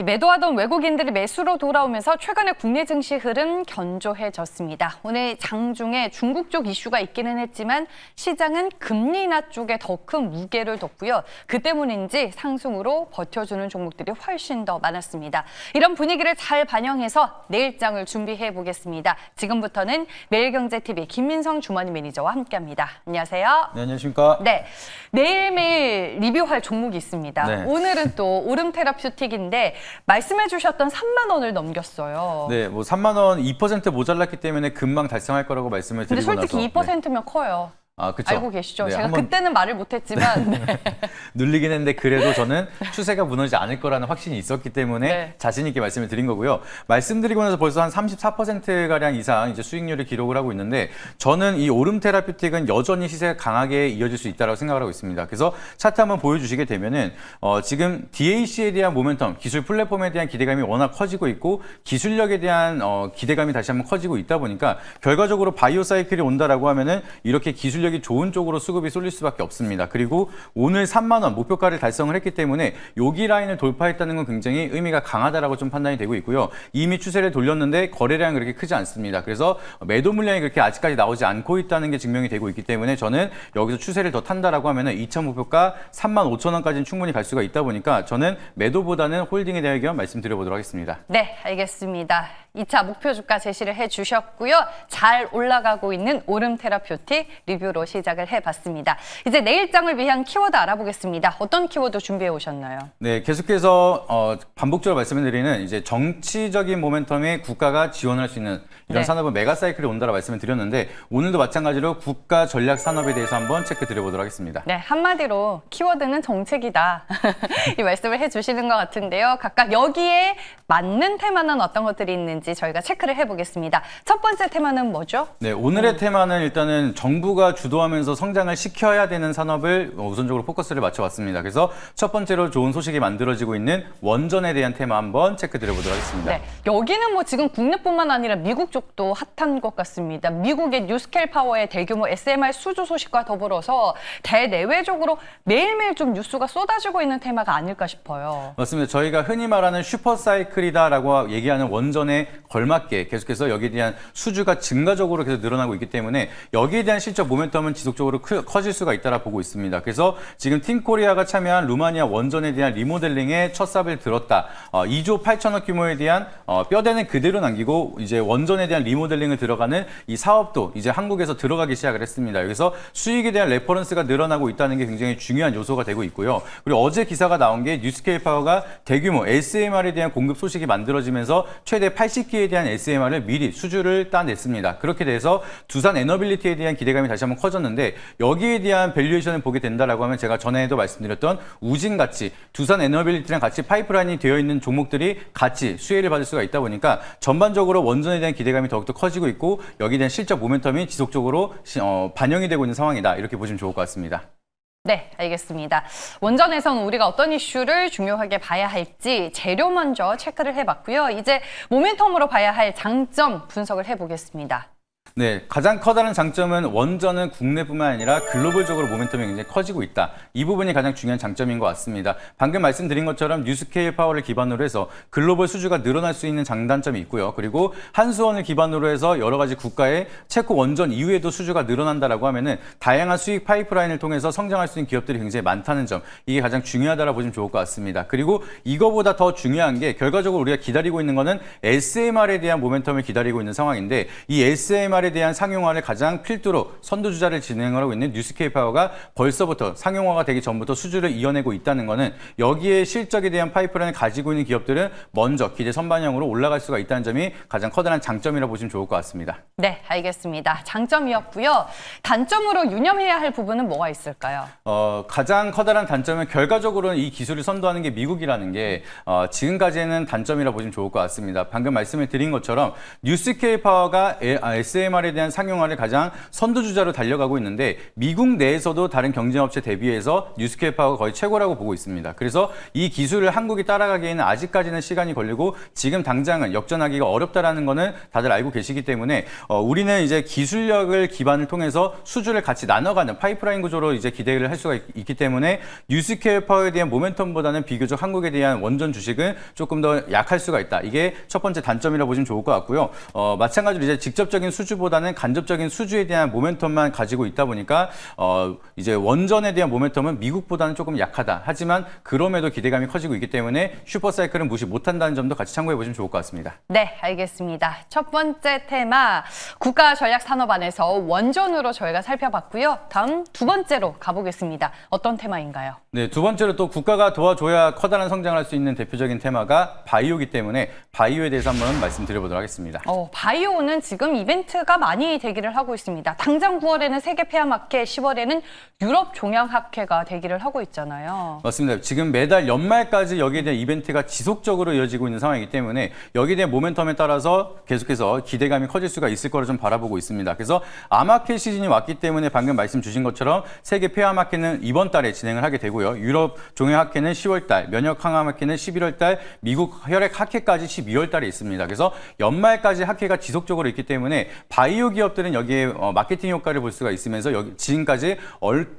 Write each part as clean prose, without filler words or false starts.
매도하던 외국인들이 매수로 돌아오면서 최근에 국내 증시 흐름 견조해졌습니다. 오늘 장중에 중국 쪽 이슈가 있기는 했지만 시장은 금리 인하 쪽에 더 큰 무게를 뒀고요. 그 때문인지 상승으로 버텨주는 종목들이 훨씬 더 많았습니다. 이런 분위기를 잘 반영해서 내일장을 준비해 보겠습니다. 지금부터는 매일경제TV 김민성 주머니 매니저와 함께합니다. 안녕하세요. 네, 안녕하십니까? 네, 매일매일 리뷰할 종목이 있습니다. 네. 오늘은 또 오름 테라퓨틱인데 말씀해 주셨던 3만 원을 넘겼어요. 네, 뭐 3만 원 2% 모자랐기 때문에 금방 달성할 거라고 말씀을 근데 드리고 나서. 솔직히 2%면 커요. 아, 그쵸. 알고 계시죠? 네, 제가 한번 그때는 말을 못했지만 네. 눌리긴 했는데 그래도 저는 추세가 무너지지 않을 거라는 확신이 있었기 때문에 네. 자신 있게 말씀을 드린 거고요. 말씀드리고 나서 벌써 한 34%가량 이상 이제 수익률을 기록을 하고 있는데 저는 이 오름 테라퓨틱은 여전히 시세가 강하게 이어질 수 있다고 생각을 하고 있습니다. 그래서 차트 한번 보여주시게 되면은 지금 DAC에 대한 모멘텀, 기술 플랫폼에 대한 기대감이 워낙 커지고 있고 기술력에 대한 기대감이 다시 한번 커지고 있다 보니까 결과적으로 바이오 사이클이 온다라고 하면은 이렇게 기술력이 좋은 쪽으로 수급이 쏠릴 수밖에 없습니다. 그리고 오늘 3만 원 목표가를 달성을 했기 때문에 여기 라인을 돌파했다는 건 굉장히 의미가 강하다라고 좀 판단이 되고 있고요. 이미 추세를 돌렸는데 거래량이 그렇게 크지 않습니다. 그래서 매도 물량이 그렇게 아직까지 나오지 않고 있다는 게 증명이 되고 있기 때문에 저는 여기서 추세를 더 탄다라고 하면은 2차 목표가 3만 5천 원까지는 충분히 갈 수가 있다 보니까 저는 매도보다는 홀딩에 대한 의견 말씀드려보도록 하겠습니다. 네, 알겠습니다. 2차 목표 주가 제시를 해주셨고요. 잘 올라가고 있는 오름 테라퓨틱 리뷰로 시작을 해봤습니다. 이제 내일장을 위한 키워드 알아보겠습니다. 어떤 키워드 준비해 오셨나요? 네, 계속해서 반복적으로 말씀을 드리는 이제 정치적인 모멘텀에 국가가 지원할 수 있는 이런 네. 산업은 메가 사이클이 온다라고 말씀을 드렸는데 오늘도 마찬가지로 국가 전략 산업에 대해서 한번 체크 드려보도록 하겠습니다. 네, 한마디로 키워드는 정책이다. 이 말씀을 해주시는 것 같은데요. 각각 여기에 맞는 테마는 어떤 것들이 있는지 저희가 체크를 해보겠습니다. 첫 번째 테마는 뭐죠? 네, 오늘의 테마는 일단은 정부가 주도하면서 성장을 시켜야 되는 산업을 우선적으로 포커스를 맞춰봤습니다. 그래서 첫 번째로 좋은 소식이 만들어지고 있는 원전에 대한 테마 한번 체크 드려보도록 하겠습니다. 네, 여기는 뭐 지금 국내뿐만 아니라 미국 쪽도 핫한 것 같습니다. 미국의 뉴스케일 파워의 대규모 SMR 수주 소식과 더불어서 대내외적으로 매일매일 좀 뉴스가 쏟아지고 있는 테마가 아닐까 싶어요. 맞습니다. 저희가 흔히 말하는 슈퍼사이클이다라고 얘기하는 원전에 걸맞게 계속해서 여기에 대한 수주가 증가적으로 계속 늘어나고 있기 때문에 여기에 대한 실적 모멘텀은 지속적으로 커질 수가 있다라 보고 있습니다. 그래서 지금 팀코리아가 참여한 루마니아 원전에 대한 리모델링에 첫 삽을 들었다. 2조 8천억 규모에 대한 뼈대는 그대로 남기고 이제 원전에 대한 리모델링을 들어가는 이 사업도 이제 한국에서 들어가기 시작을 했습니다. 여기서 수익에 대한 레퍼런스가 늘어나고 있다는 게 굉장히 중요한 요소가 되고 있고요. 그리고 어제 기사가 나온 게 뉴스케일 파워가 대규모 SMR에 대한 공급 소식이 만들어지면서 최대 80기에 대한 SMR을 미리 수주를 따냈습니다. 그렇게 돼서 두산 에너빌리티에 대한 기대감이 다시 한번 커졌는데 여기에 대한 밸류에이션을 보게 된다라고 하면 제가 전에도 말씀드렸던 우진같이 두산 에너빌리티랑 같이 파이프라인이 되어 있는 종목들이 같이 수혜를 받을 수가 있다 보니까 전반적으로 원전에 대한 기대감이 더욱더 커지고 있고 여기에 대한 실적 모멘텀이 지속적으로 반영이 되고 있는 상황이다. 이렇게 보시면 좋을 것 같습니다. 네, 알겠습니다. 원전에서는 우리가 어떤 이슈를 중요하게 봐야 할지 재료 먼저 체크를 해봤고요. 이제 모멘텀으로 봐야 할 장점 분석을 해보겠습니다. 네, 가장 커다란 장점은 원전은 국내뿐만 아니라 글로벌적으로 모멘텀이 굉장히 커지고 있다. 이 부분이 가장 중요한 장점인 것 같습니다. 방금 말씀드린 것처럼 뉴스케일 파워를 기반으로 해서 글로벌 수주가 늘어날 수 있는 장단점이 있고요. 그리고 한수원을 기반으로 해서 여러 가지 국가의 체코 원전 이후에도 수주가 늘어난다라고 하면은 다양한 수익 파이프라인을 통해서 성장할 수 있는 기업들이 굉장히 많다는 점, 이게 가장 중요하다라고 보시면 좋을 것 같습니다. 그리고 이거보다 더 중요한 게 결과적으로 우리가 기다리고 있는 거는 SMR에 대한 모멘텀을 기다리고 있는 상황인데 이 SMR에 대한 상용화를 가장 필두로 선두주자를 진행하고 있는 뉴스케일 파워가 벌써부터 상용화가 되기 전부터 수주를 이어내고 있다는 거는 여기에 실적에 대한 파이프라인을 가지고 있는 기업들은 먼저 기대 선반영으로 올라갈 수가 있다는 점이 가장 커다란 장점이라고 보시면 좋을 것 같습니다. 네, 알겠습니다. 장점이었고요. 단점으로 유념해야 할 부분은 뭐가 있을까요? 가장 커다란 단점은 결과적으로는 이 기술을 선도하는 게 미국이라는 게 지금까지는 단점이라고 보시면 좋을 것 같습니다. 방금 말씀을 드린 것처럼 뉴스케일 파워가 SMR SMR에 대한 상용화를 가장 선두주자로 달려가고 있는데 미국 내에서도 다른 경쟁업체 대비해서 뉴스케어 파워가 거의 최고라고 보고 있습니다. 그래서 이 기술을 한국이 따라가기에는 아직까지는 시간이 걸리고 지금 당장은 역전하기가 어렵다라는 거는 다들 알고 계시기 때문에 우리는 이제 기술력을 기반을 통해서 수주를 같이 나눠가는 파이프라인 구조로 이제 기대를 할 수가 있기 때문에 뉴스케어 파워에 대한 모멘텀보다는 비교적 한국에 대한 원전 주식은 조금 더 약할 수가 있다. 이게 첫 번째 단점이라 보시면 좋을 것 같고요. 마찬가지로 이제 직접적인 수주보다는 간접적인 수주에 대한 모멘텀만 가지고 있다 보니까 이제 원전에 대한 모멘텀은 미국보다는 조금 약하다. 하지만 그럼에도 기대감이 커지고 있기 때문에 슈퍼사이클은 무시 못한다는 점도 같이 참고해 보시면 좋을 것 같습니다. 네, 알겠습니다. 첫 번째 테마 국가전략산업안에서 원전으로 저희가 살펴봤고요. 다음 두 번째로 가보겠습니다. 어떤 테마인가요? 네, 두 번째로 또 국가가 도와줘야 커다란 성장을 할 수 있는 대표적인 테마가 바이오이기 때문에 바이오에 대해서 한번 말씀드려보도록 하겠습니다. 바이오는 지금 이벤트가 많이 대기를 하고 있습니다. 당장 9월에는 세계 폐암학회, 10월에는 유럽 종양학회가 대기를 하고 있잖아요. 맞습니다. 지금 매달 연말까지 여기에 대한 이벤트가 지속적으로 이어지고 있는 상황이기 때문에 여기에 대한 모멘텀에 따라서 계속해서 기대감이 커질 수가 있을 거로 좀 바라보고 있습니다. 그래서 암학회 시즌이 왔기 때문에 방금 말씀 주신 것처럼 세계 폐암학회는 이번 달에 진행을 하게 되고요. 유럽 종양학회는 10월 달, 면역항암학회는 11월 달, 미국 혈액학회까지 12월 달에 있습니다. 그래서 연말까지 학회가 지속적으로 있기 때문에 바이오 기업들은 여기에 마케팅 효과를 볼 수가 있으면서 지금까지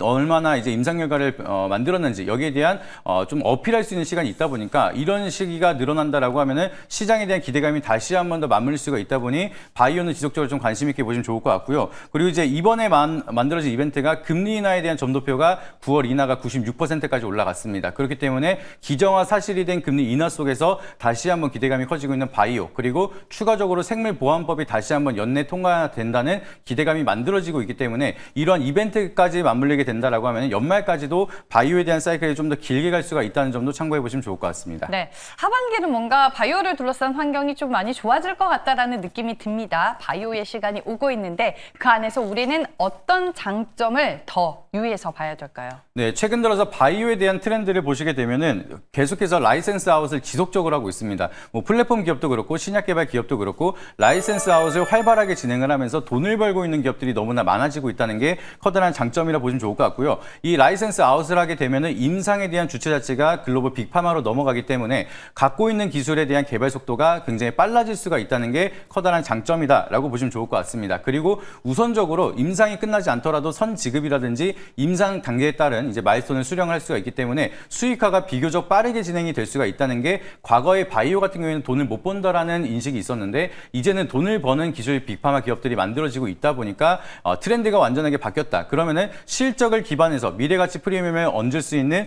얼마나 이제 임상 결과를 만들었는지 여기에 대한 좀 어필할 수 있는 시간이 있다 보니까 이런 시기가 늘어난다라고 하면은 시장에 대한 기대감이 다시 한 번 더 맞물릴 수가 있다 보니 바이오는 지속적으로 좀 관심 있게 보시면 좋을 것 같고요. 그리고 이제 이번에 만들어진 이벤트가 금리 인하에 대한 점도표가 9월 인하가 96%까지 올라갔습니다. 그렇기 때문에 기정화 사실이 된 금리 인하 속에서 다시 한번 기대감이 커지고 있는 바이오, 그리고 추가적으로 생물보안법이 다시 한번 연내 통과된다는 기대감이 만들어지고 있기 때문에 이런 이벤트까지 맞물리게 된다라고 하면 연말까지도 바이오에 대한 사이클이 좀 더 길게 갈 수가 있다는 점도 참고해 보시면 좋을 것 같습니다. 네, 하반기는 뭔가 바이오를 둘러싼 환경이 좀 많이 좋아질 것 같다라는 느낌이 듭니다. 바이오의 시간이 오고 있는데 그 안에서 우리는 어떤 장점을 더 유의해서 봐야 될까요? 네, 최근 들어서 바이오에 대한 트렌드를 보시게 되면은 계속해서 라이센스 아웃을 지속적으로 하고 있습니다. 뭐 플랫폼 기업도 그렇고 신약 개발 기업도 그렇고 라이센스 아웃을 활발하게 진행을 하면서 돈을 벌고 있는 기업들이 너무나 많아지고 있다는 게 커다란 장점이라 보시면 좋을 것 같고요. 이 라이센스 아웃을 하게 되면은 임상에 대한 주체 자체가 글로벌 빅파마로 넘어가기 때문에 갖고 있는 기술에 대한 개발 속도가 굉장히 빨라질 수가 있다는 게 커다란 장점이다라고 보시면 좋을 것 같습니다. 그리고 우선적으로 임상이 끝나지 않더라도 선 지급이라든지 임상 단계에 따른 이제 마일스톤을 수령할 수가 있기 때문에 수익화가 비교적 빠르게 진행이 될 수가 있다는 게 과거에 바이오 같은 경우에는 돈을 못 번다라는 인식이 있었는데 이제는 돈을 버는 기술 빅파마 기업들이 만들어지고 있다 보니까 트렌드가 완전하게 바뀌었다. 그러면은 실적을 기반해서 미래가치 프리미엄을 얹을 수 있는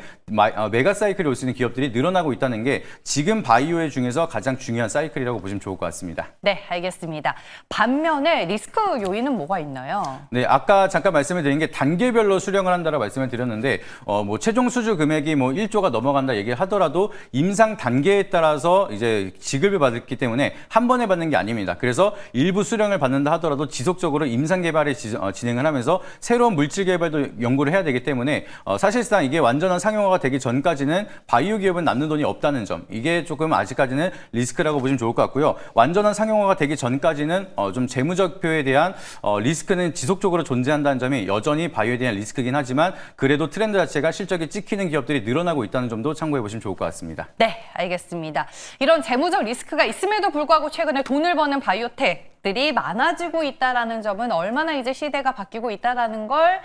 메가 사이클이 올 수 있는 기업들이 늘어나고 있다는 게 지금 바이오 중에서 가장 중요한 사이클이라고 보시면 좋을 것 같습니다. 네, 알겠습니다. 반면에 리스크 요인은 뭐가 있나요? 네, 아까 잠깐 말씀을 드린 게 단계별로 수령을 한다라고 말씀을 드렸는데 뭐 최종 수주 금액이 뭐 1조가 넘어간다 얘기를 하더라도 임상 단계에 따라서 이제 지급을 받기 때문에 한 번에 받는 게 아닙니다. 그래서 일부 수령을 받는다 하더라도 지속적으로 임상 개발을 진행을 하면서 새로운 물질 개발도 연구를 해야 되기 때문에 사실상 이게 완전한 상용화가 되기 전까지는 바이오 기업은 남는 돈이 없다는 점, 이게 조금 아직까지는 리스크라고 보시면 좋을 것 같고요. 완전한 상용화가 되기 전까지는 좀 재무적표에 대한 리스크는 지속적으로 존재한다는 점이 여전히 바이오에 대한 리스크긴 하지만 그래도 트렌드 자체가 실적이 찍히는 기업들이 늘어나고 있다는 점도 참고해 보시면 좋을 것 같습니다. 네, 알겠습니다. 이런 재무적 리스크가 있음에도 불구하고 최근에 돈을 버는 바이오텍들이 많아지고 있다는 점은 얼마나 이제 시대가 바뀌고 있다는 걸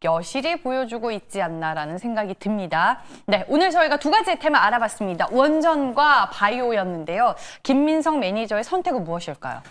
여실히 보여주고 있지 않나라는 생각이 듭니다. 네, 오늘 저희가 두 가지의 테마 알아봤습니다. 원전과 바이오였는데요. 김민성 매니저의 선택은 무엇일까요?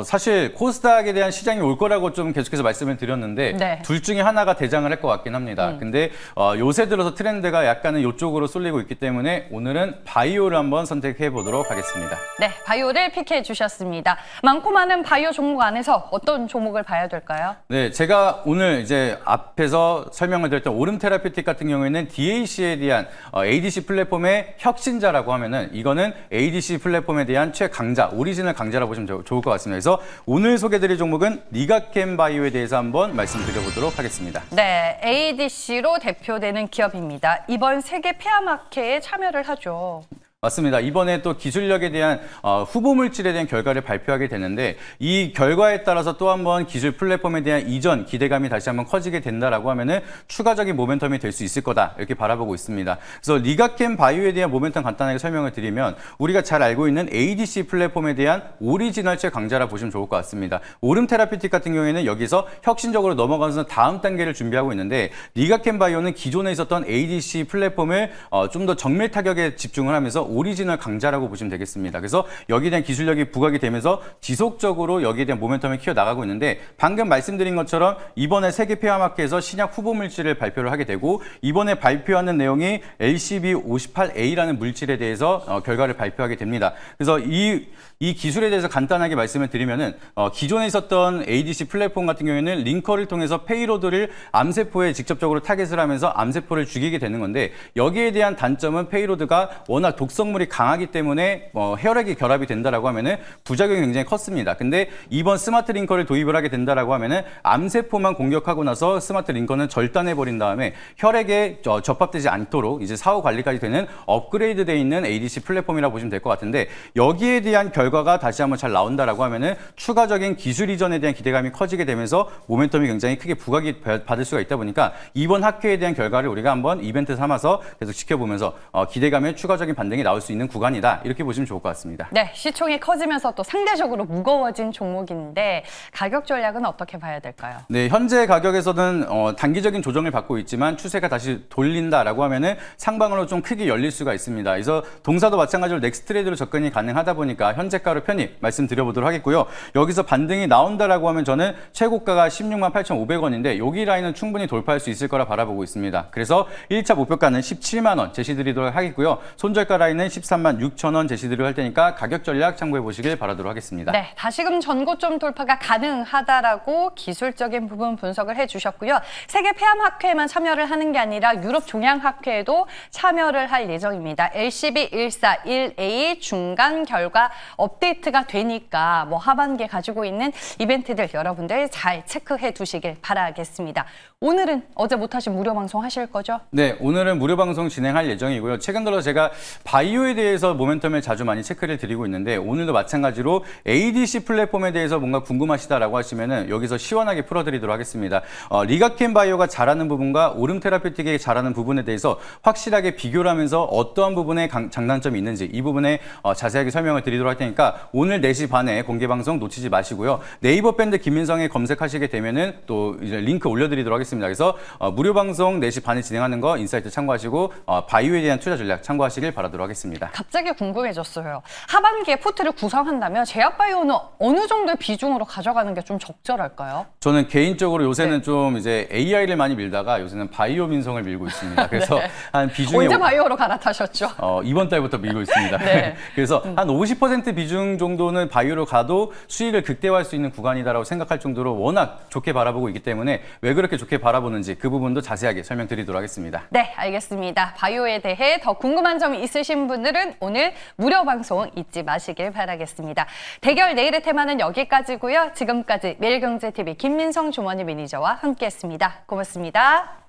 사실 코스닥에 대한 시장이 올 거라고 좀 계속해서 말씀을 드렸는데 네. 둘 중에 하나가 대장을 할 것 같긴 합니다. 근데 요새 들어서 트렌드가 약간은 이쪽으로 쏠리고 있기 때문에 오늘은 바이오를 한번 선택해 보도록 하겠습니다. 네, 바이오를 픽해 주셨습니다. 많고 많은 바이오 종목 안에서 어떤 종목을 봐야 될까요? 네, 제가 오늘 이제 앞에서 설명을 드렸던 오름 테라피틱 같은 경우에는 DAC에 대한 ADC 플랫폼의 혁신자라고 하면은 이거는 ADC 플랫폼에 대한 최강자, 오리지널 강자라고 보시면 좋을 것 같습니다. 그래서 오늘 소개드릴 종목은 니가켄 바이오에 대해서 한번 말씀드려보도록 하겠습니다. 네, ADC로 대표되는 기업입니다. 이번 세계 폐암학회에 참여를 하죠. 맞습니다. 이번에 또 기술력에 대한 후보 물질에 대한 결과를 발표하게 되는데 이 결과에 따라서 또 한번 기술 플랫폼에 대한 이전 기대감이 다시 한번 커지게 된다라고 하면은 추가적인 모멘텀이 될 수 있을 거다 이렇게 바라보고 있습니다. 그래서 리가켄 바이오에 대한 모멘텀 간단하게 설명을 드리면 우리가 잘 알고 있는 ADC 플랫폼에 대한 오리지널체 강자라 보시면 좋을 것 같습니다. 오름 테라피틱 같은 경우에는 여기서 혁신적으로 넘어가서 다음 단계를 준비하고 있는데 리가켄 바이오는 기존에 있었던 ADC 플랫폼을 좀 더 정밀 타격에 집중을 하면서 오리지널 강자라고 보시면 되겠습니다. 그래서 여기에 대한 기술력이 부각이 되면서 지속적으로 여기에 대한 모멘텀을 키워나가고 있는데 방금 말씀드린 것처럼 이번에 세계 폐암학회에서 신약 후보 물질을 발표를 하게 되고 이번에 발표하는 내용이 LCB58A라는 물질에 대해서 결과를 발표하게 됩니다. 그래서 이 기술에 대해서 간단하게 말씀을 드리면은 기존에 있었던 ADC 플랫폼 같은 경우에는 링커를 통해서 페이로드를 암세포에 직접적으로 타겟을 하면서 암세포를 죽이게 되는 건데 여기에 대한 단점은 페이로드가 워낙 독성물이 강하기 때문에 혈액이 결합이 된다라고 하면은 부작용이 굉장히 컸습니다. 근데 이번 스마트 링커를 도입을 하게 된다라고 하면은 암세포만 공격하고 나서 스마트 링커는 절단해 버린 다음에 혈액에 접합되지 않도록 이제 사후 관리까지 되는 업그레이드되어 있는 ADC 플랫폼이라고 보시면 될 것 같은데 여기에 대한 결과가 다시 한번 잘 나온다라고 하면은 추가적인 기술 이전에 대한 기대감이 커지게 되면서 모멘텀이 굉장히 크게 부각이 받을 수가 있다 보니까 이번 학회에 대한 결과를 우리가 한번 이벤트 삼아서 계속 지켜보면서 기대감의 추가적인 반등이 나올 수 있는 구간이다 이렇게 보시면 좋을 것 같습니다. 네, 시총이 커지면서 또 상대적으로 무거워진 종목인데 가격 전략은 어떻게 봐야 될까요? 네, 현재 가격에서는 단기적인 조정을 받고 있지만 추세가 다시 돌린다라고 하면은 상방으로 좀 크게 열릴 수가 있습니다. 그래서 동사도 마찬가지로 넥스트 트레이드로 접근이 가능하다 보니까 현재가로 편입 말씀드려보도록 하겠고요. 여기서 반등이 나온다라고 하면 저는 최고가가 16만 8,500원인데 여기 라인은 충분히 돌파할 수 있을 거라 바라보고 있습니다. 그래서 1차 목표가는 17만 원 제시드리도록 하겠고요. 손절가 라인은 13만 6천 원 제시드리도록 할 테니까 가격 전략 참고해 보시길 바라도록 하겠습니다. 네, 다시금 전고점 돌파가 가능하다라고 기술적인 부분 분석을 해주셨고요. 세계 폐암학회에만 참여를 하는 게 아니라 유럽 종양학회에도 참여를 할 예정입니다. LCB141A 중간 결과 업데이트가 되니까 뭐 하반기에 가지고 있는 이벤트들 여러분들 잘 체크해 두시길 바라겠습니다. 오늘은 어제 못하신 무료 방송 하실 거죠? 네, 오늘은 무료 방송 진행할 예정이고요. 최근 들어 제가 바이오에 대해서 모멘텀을 자주 많이 체크를 드리고 있는데 오늘도 마찬가지로 ADC 플랫폼에 대해서 뭔가 궁금하시다라고 하시면은 여기서 시원하게 풀어드리도록 하겠습니다. 리가켄 바이오가 잘하는 부분과 오름 테라피틱이 잘하는 부분에 대해서 확실하게 비교를 하면서 어떠한 부분에 장단점이 있는지 이 부분에 자세하게 설명을 드리도록 할 테니까 오늘 4시 반에 공개 방송 놓치지 마시고요. 네이버 밴드 김민성에 검색하시게 되면은 또 이제 링크 올려드리도록 하겠습니다. 그래서 무료 방송 4시 반에 진행하는 거 인사이트 참고하시고 바이오에 대한 투자 전략 참고하시길 바라도록 하겠습니다. 갑자기 궁금해졌어요. 하반기에 포트를 구성한다면 제약바이오는 어느 정도의 비중으로 가져가는 게 좀 적절할까요? 저는 개인적으로 요새는 좀 이제 AI를 많이 밀다가 요새는 바이오 민성을 밀고 있습니다. 그래서 네. 한 비중이 언제 바이오로 갈아타셨죠? 이번 달부터 밀고 있습니다. 네. 그래서 한 50% 비중 정도는 바이오로 가도 수익을 극대화할 수 있는 구간이다라고 생각할 정도로 워낙 좋게 바라보고 있기 때문에 왜 그렇게 좋게 바라보는지 그 부분도 자세하게 설명드리도록 하겠습니다. 네, 알겠습니다. 바이오에 대해 더 궁금한 점이 있으신 분들은 오늘 무료 방송 잊지 마시길 바라겠습니다. 대결 내일의 테마는 여기까지고요. 지금까지 매일경제TV 김민성 주머니 매니저와 함께했습니다. 고맙습니다.